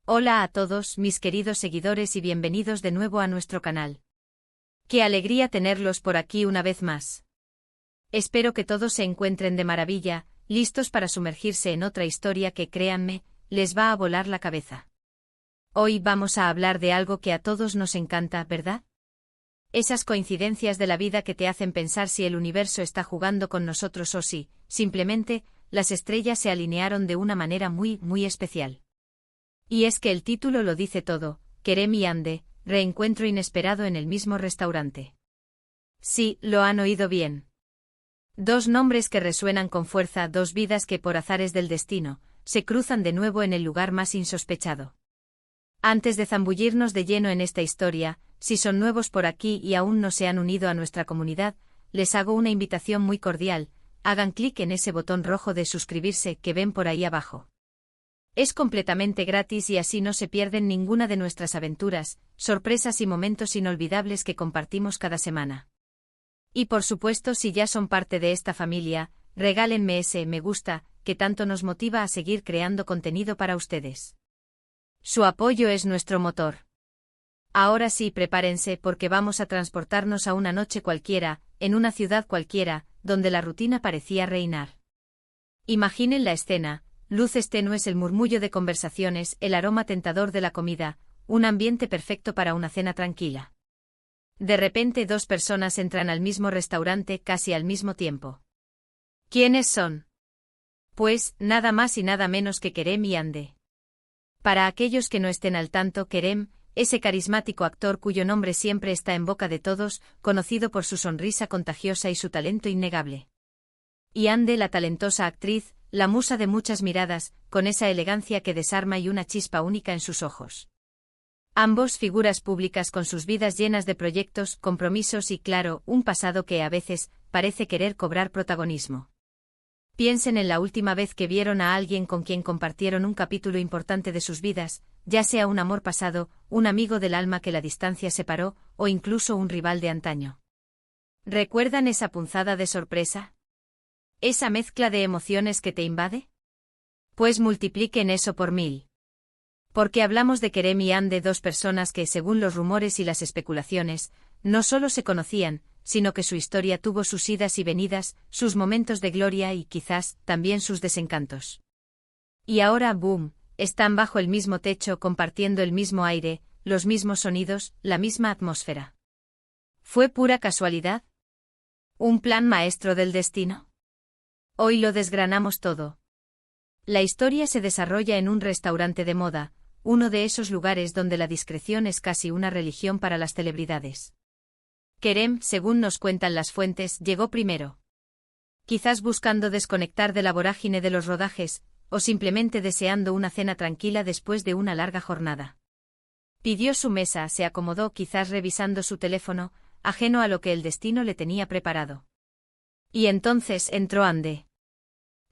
Hola a todos mis queridos seguidores y bienvenidos de nuevo a nuestro canal. Qué alegría tenerlos por aquí una vez más. Espero que todos se encuentren de maravilla, listos para sumergirse en otra historia que, créanme, les va a volar la cabeza. Hoy vamos a hablar de algo que a todos nos encanta, ¿verdad? Esas coincidencias de la vida que te hacen pensar si el universo está jugando con nosotros o si, simplemente, las estrellas se alinearon de una manera muy especial. Y es que el título lo dice todo: Kerem y Hande, reencuentro inesperado en el mismo restaurante. Sí, lo han oído bien. Dos nombres que resuenan con fuerza, dos vidas que por azares del destino, se cruzan de nuevo en el lugar más insospechado. Antes de zambullirnos de lleno en esta historia, si son nuevos por aquí y aún no se han unido a nuestra comunidad, les hago una invitación muy cordial: hagan clic en ese botón rojo de suscribirse que ven por ahí abajo. Es completamente gratis y así no se pierden ninguna de nuestras aventuras, sorpresas y momentos inolvidables que compartimos cada semana. Y por supuesto, si ya son parte de esta familia, regálenme ese me gusta, que tanto nos motiva a seguir creando contenido para ustedes. Su apoyo es nuestro motor. Ahora sí, prepárense porque vamos a transportarnos a una noche cualquiera, en una ciudad cualquiera, donde la rutina parecía reinar. Imaginen la escena: luces tenues, el murmullo de conversaciones, el aroma tentador de la comida, un ambiente perfecto para una cena tranquila. De repente dos personas entran al mismo restaurante casi al mismo tiempo. ¿Quiénes son? Pues, nada más y nada menos que Kerem y Hande. Para aquellos que no estén al tanto, Kerem, ese carismático actor cuyo nombre siempre está en boca de todos, conocido por su sonrisa contagiosa y su talento innegable. Y Hande, la talentosa actriz, la musa de muchas miradas, con esa elegancia que desarma y una chispa única en sus ojos. Ambos figuras públicas con sus vidas llenas de proyectos, compromisos y, claro, un pasado que a veces parece querer cobrar protagonismo. Piensen en la última vez que vieron a alguien con quien compartieron un capítulo importante de sus vidas, ya sea un amor pasado, un amigo del alma que la distancia separó, o incluso un rival de antaño. ¿Recuerdan esa punzada de sorpresa? ¿Esa mezcla de emociones que te invade? Pues multipliquen eso por 1000. Porque hablamos de Kerem y Hande, dos personas que, según los rumores y las especulaciones, no solo se conocían, sino que su historia tuvo sus idas y venidas, sus momentos de gloria y, quizás, también sus desencantos. Y ahora, boom, están bajo el mismo techo, compartiendo el mismo aire, los mismos sonidos, la misma atmósfera. ¿Fue pura casualidad? ¿Un plan maestro del destino? Hoy lo desgranamos todo. La historia se desarrolla en un restaurante de moda, uno de esos lugares donde la discreción es casi una religión para las celebridades. Kerem, según nos cuentan las fuentes, llegó primero. Quizás buscando desconectar de la vorágine de los rodajes, o simplemente deseando una cena tranquila después de una larga jornada. Pidió su mesa, se acomodó, quizás revisando su teléfono, ajeno a lo que el destino le tenía preparado. Y entonces entró Hande.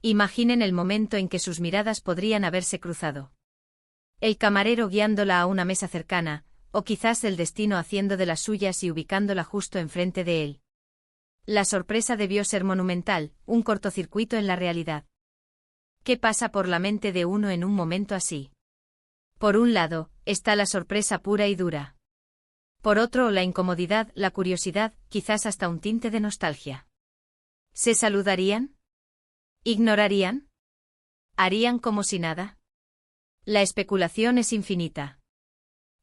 Imaginen el momento en que sus miradas podrían haberse cruzado. El camarero guiándola a una mesa cercana, o quizás el destino haciendo de las suyas y ubicándola justo enfrente de él. La sorpresa debió ser monumental, un cortocircuito en la realidad. ¿Qué pasa por la mente de uno en un momento así? Por un lado, está la sorpresa pura y dura. Por otro, la incomodidad, la curiosidad, quizás hasta un tinte de nostalgia. ¿Se saludarían? ¿Ignorarían? ¿Harían como si nada? La especulación es infinita.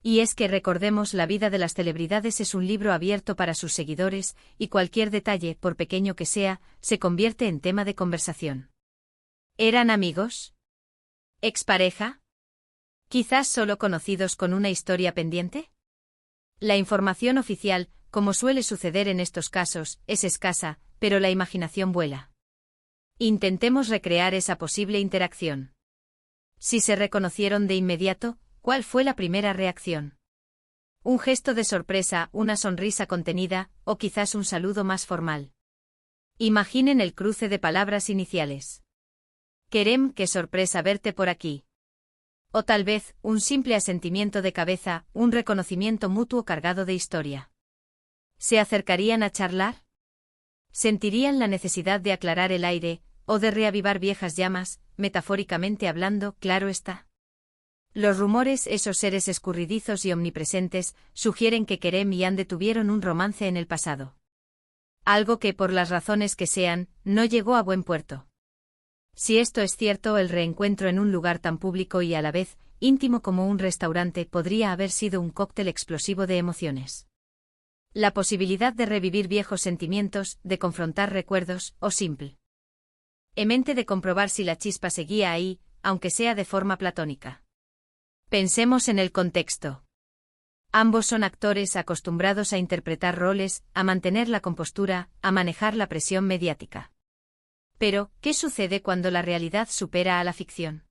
Y es que recordemos, la vida de las celebridades es un libro abierto para sus seguidores, y cualquier detalle, por pequeño que sea, se convierte en tema de conversación. ¿Eran amigos? ¿Expareja? ¿Quizás solo conocidos con una historia pendiente? La información oficial, como suele suceder en estos casos, es escasa, pero la imaginación vuela. Intentemos recrear esa posible interacción. Si se reconocieron de inmediato, ¿cuál fue la primera reacción? ¿Un gesto de sorpresa, una sonrisa contenida, o quizás un saludo más formal? Imaginen el cruce de palabras iniciales. Kerem, qué sorpresa verte por aquí. O tal vez, un simple asentimiento de cabeza, un reconocimiento mutuo cargado de historia. ¿Se acercarían a charlar? ¿Sentirían la necesidad de aclarar el aire, o de reavivar viejas llamas, metafóricamente hablando, claro está? Los rumores, esos seres escurridizos y omnipresentes, sugieren que Kerem y Ande tuvieron un romance en el pasado. Algo que, por las razones que sean, no llegó a buen puerto. Si esto es cierto, el reencuentro en un lugar tan público y a la vez íntimo como un restaurante podría haber sido un cóctel explosivo de emociones. La posibilidad de revivir viejos sentimientos, de confrontar recuerdos, o simplemente de comprobar si la chispa seguía ahí, aunque sea de forma platónica. Pensemos en el contexto. Ambos son actores acostumbrados a interpretar roles, a mantener la compostura, a manejar la presión mediática. Pero, ¿qué sucede cuando la realidad supera a la ficción?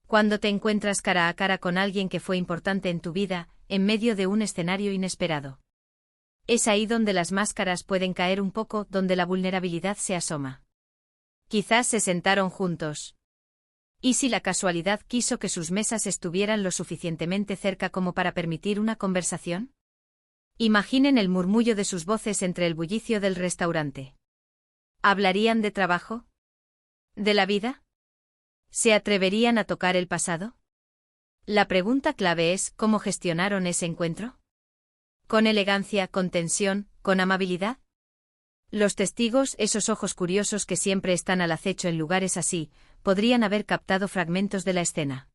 Cuando te encuentras cara a cara con alguien que fue importante en tu vida, en medio de un escenario inesperado. Es ahí donde las máscaras pueden caer un poco, donde la vulnerabilidad se asoma. Quizás se sentaron juntos. ¿Y si la casualidad quiso que sus mesas estuvieran lo suficientemente cerca como para permitir una conversación? Imaginen el murmullo de sus voces entre el bullicio del restaurante. ¿Hablarían de trabajo? ¿De la vida? ¿Se atreverían a tocar el pasado? La pregunta clave es, ¿cómo gestionaron ese encuentro? ¿Con elegancia, con tensión, con amabilidad? Los testigos, esos ojos curiosos que siempre están al acecho en lugares así, podrían haber captado fragmentos de la escena.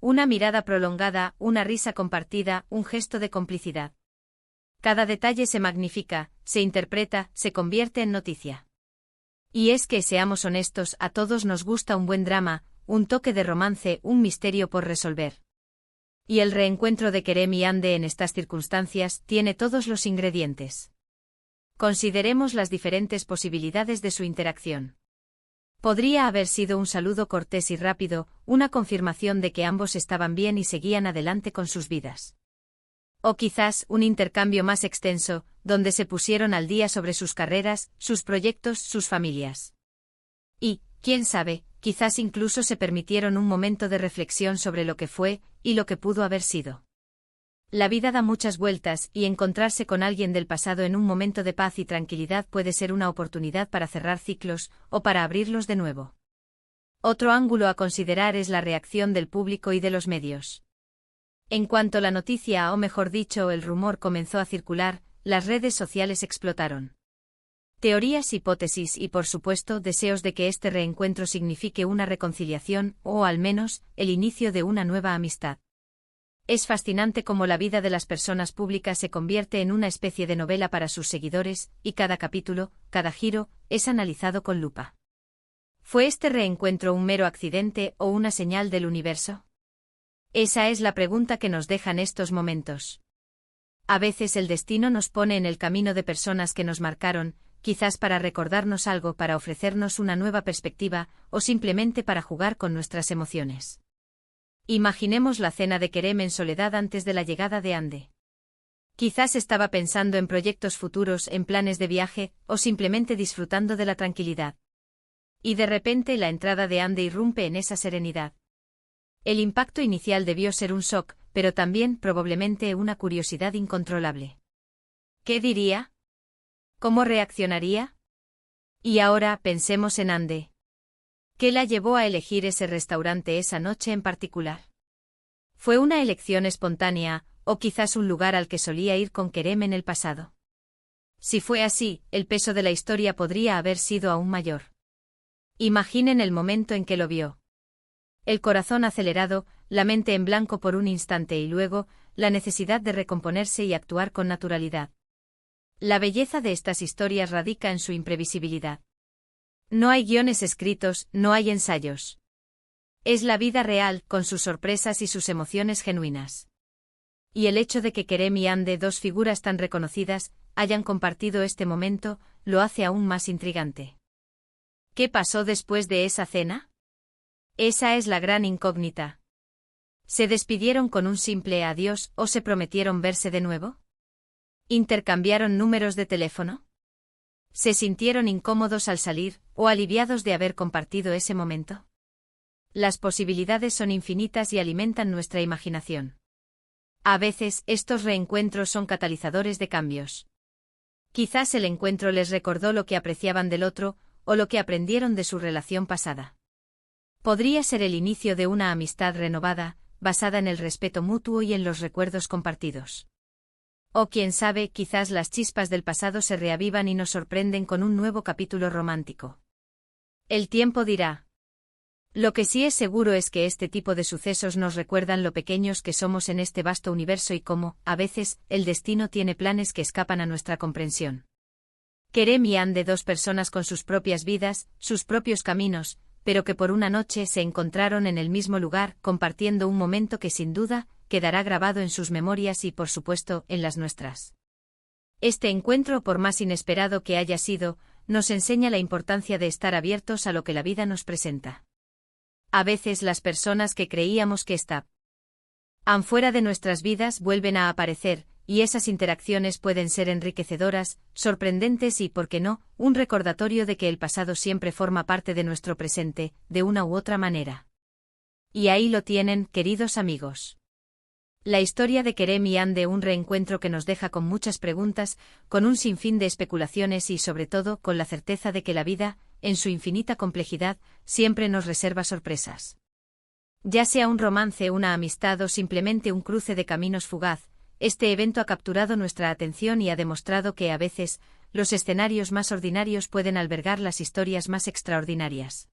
Una mirada prolongada, una risa compartida, un gesto de complicidad. Cada detalle se magnifica, se interpreta, se convierte en noticia. Y es que, seamos honestos, a todos nos gusta un buen drama, un toque de romance, un misterio por resolver. Y el reencuentro de Kerem y Ande en estas circunstancias tiene todos los ingredientes. Consideremos las diferentes posibilidades de su interacción. Podría haber sido un saludo cortés y rápido, una confirmación de que ambos estaban bien y seguían adelante con sus vidas. O quizás un intercambio más extenso, donde se pusieron al día sobre sus carreras, sus proyectos, sus familias. Y, quién sabe, quizás incluso se permitieron un momento de reflexión sobre lo que fue, y lo que pudo haber sido. La vida da muchas vueltas, y encontrarse con alguien del pasado en un momento de paz y tranquilidad puede ser una oportunidad para cerrar ciclos, o para abrirlos de nuevo. Otro ángulo a considerar es la reacción del público y de los medios. En cuanto la noticia, o mejor dicho, el rumor comenzó a circular, las redes sociales explotaron. Teorías, hipótesis y, por supuesto, deseos de que este reencuentro signifique una reconciliación, o al menos, el inicio de una nueva amistad. Es fascinante cómo la vida de las personas públicas se convierte en una especie de novela para sus seguidores, y cada capítulo, cada giro, es analizado con lupa. ¿Fue este reencuentro un mero accidente o una señal del universo? Esa es la pregunta que nos dejan estos momentos. A veces el destino nos pone en el camino de personas que nos marcaron, quizás para recordarnos algo, para ofrecernos una nueva perspectiva, o simplemente para jugar con nuestras emociones. Imaginemos la cena de Kerem en soledad antes de la llegada de Ande. Quizás estaba pensando en proyectos futuros, en planes de viaje, o simplemente disfrutando de la tranquilidad. Y de repente la entrada de Ande irrumpe en esa serenidad. El impacto inicial debió ser un shock, pero también, probablemente, una curiosidad incontrolable. ¿Qué diría? ¿Cómo reaccionaría? Y ahora pensemos en Ande. ¿Qué la llevó a elegir ese restaurante esa noche en particular? ¿Fue una elección espontánea, o quizás un lugar al que solía ir con Kerem en el pasado? Si fue así, el peso de la historia podría haber sido aún mayor. Imaginen el momento en que lo vio. El corazón acelerado, la mente en blanco por un instante y luego, la necesidad de recomponerse y actuar con naturalidad. La belleza de estas historias radica en su imprevisibilidad. No hay guiones escritos, no hay ensayos. Es la vida real, con sus sorpresas y sus emociones genuinas. Y el hecho de que Kerem y Ande, dos figuras tan reconocidas, hayan compartido este momento, lo hace aún más intrigante. ¿Qué pasó después de esa cena? Esa es la gran incógnita. ¿Se despidieron con un simple adiós o se prometieron verse de nuevo? ¿Intercambiaron números de teléfono? ¿Se sintieron incómodos al salir, o aliviados de haber compartido ese momento? Las posibilidades son infinitas y alimentan nuestra imaginación. A veces, estos reencuentros son catalizadores de cambios. Quizás el encuentro les recordó lo que apreciaban del otro, o lo que aprendieron de su relación pasada. Podría ser el inicio de una amistad renovada, basada en el respeto mutuo y en los recuerdos compartidos. O quién sabe, quizás las chispas del pasado se reavivan y nos sorprenden con un nuevo capítulo romántico. El tiempo dirá. Lo que sí es seguro es que este tipo de sucesos nos recuerdan lo pequeños que somos en este vasto universo y cómo, a veces, el destino tiene planes que escapan a nuestra comprensión. Kerem y Anne, dos personas con sus propias vidas, sus propios caminos, pero que por una noche se encontraron en el mismo lugar, compartiendo un momento que sin duda quedará grabado en sus memorias y, por supuesto, en las nuestras. Este encuentro, por más inesperado que haya sido, nos enseña la importancia de estar abiertos a lo que la vida nos presenta. A veces las personas que creíamos que estaban fuera de nuestras vidas vuelven a aparecer, y esas interacciones pueden ser enriquecedoras, sorprendentes y, por qué no, un recordatorio de que el pasado siempre forma parte de nuestro presente, de una u otra manera. Y ahí lo tienen, queridos amigos. La historia de Kerem y Anne, de un reencuentro que nos deja con muchas preguntas, con un sinfín de especulaciones y sobre todo con la certeza de que la vida, en su infinita complejidad, siempre nos reserva sorpresas. Ya sea un romance, una amistad o simplemente un cruce de caminos fugaz, este evento ha capturado nuestra atención y ha demostrado que a veces, los escenarios más ordinarios pueden albergar las historias más extraordinarias.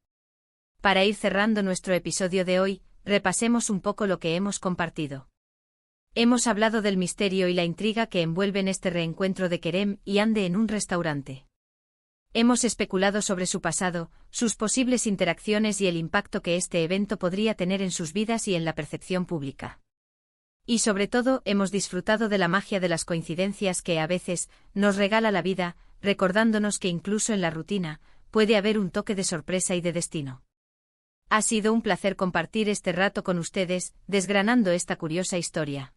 Para ir cerrando nuestro episodio de hoy, repasemos un poco lo que hemos compartido. Hemos hablado del misterio y la intriga que envuelven este reencuentro de Kerem y Anne en un restaurante. Hemos especulado sobre su pasado, sus posibles interacciones y el impacto que este evento podría tener en sus vidas y en la percepción pública. Y sobre todo, hemos disfrutado de la magia de las coincidencias que a veces nos regala la vida, recordándonos que incluso en la rutina puede haber un toque de sorpresa y de destino. Ha sido un placer compartir este rato con ustedes, desgranando esta curiosa historia.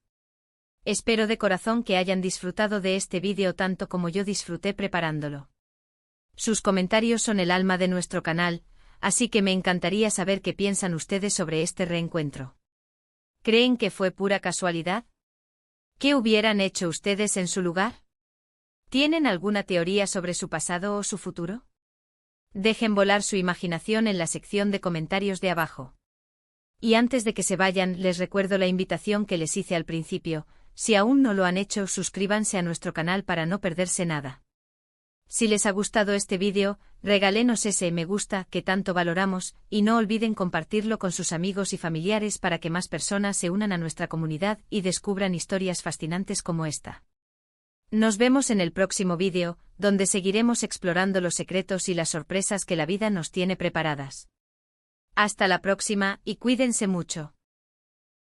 Espero de corazón que hayan disfrutado de este vídeo tanto como yo disfruté preparándolo. Sus comentarios son el alma de nuestro canal, así que me encantaría saber qué piensan ustedes sobre este reencuentro. ¿Creen que fue pura casualidad? ¿Qué hubieran hecho ustedes en su lugar? ¿Tienen alguna teoría sobre su pasado o su futuro? Dejen volar su imaginación en la sección de comentarios de abajo. Y antes de que se vayan, les recuerdo la invitación que les hice al principio. Si aún no lo han hecho, suscríbanse a nuestro canal para no perderse nada. Si les ha gustado este vídeo, regálenos ese me gusta que tanto valoramos, y no olviden compartirlo con sus amigos y familiares para que más personas se unan a nuestra comunidad y descubran historias fascinantes como esta. Nos vemos en el próximo vídeo, donde seguiremos explorando los secretos y las sorpresas que la vida nos tiene preparadas. Hasta la próxima, y cuídense mucho.